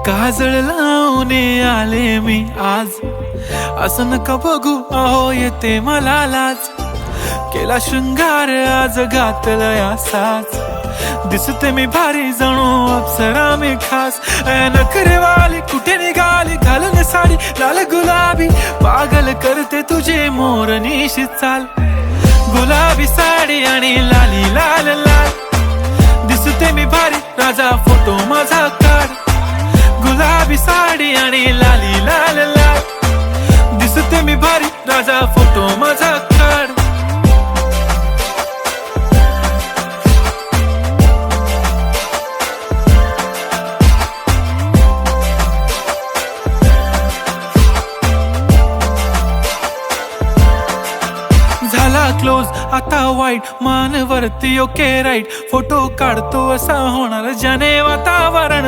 काजळ लावून आले मी आज, असं नका बघू अहो येते मला लाज. केला शृंगार आज घातलाय असाच, दिसते मी भारी जणू अप्सरा मी खास. नखरेवाली कुठे निघाली घालून साडी लाल गुलाबी, पागल करते तुझे मोरनीशी चाल. गुलाबी साडी आणि लाली लाल लाल, दिसते मी भारी राजा फोटो माझा काढ. गुलाबी साडी आणि लाली लाल लाल, दिसते मी भारी राजा फोटो माझा काढ. झाला क्लोज आता वाईट, मान वरती ओके राईट, फोटो काढतो असा होणार ज्याने वातावरण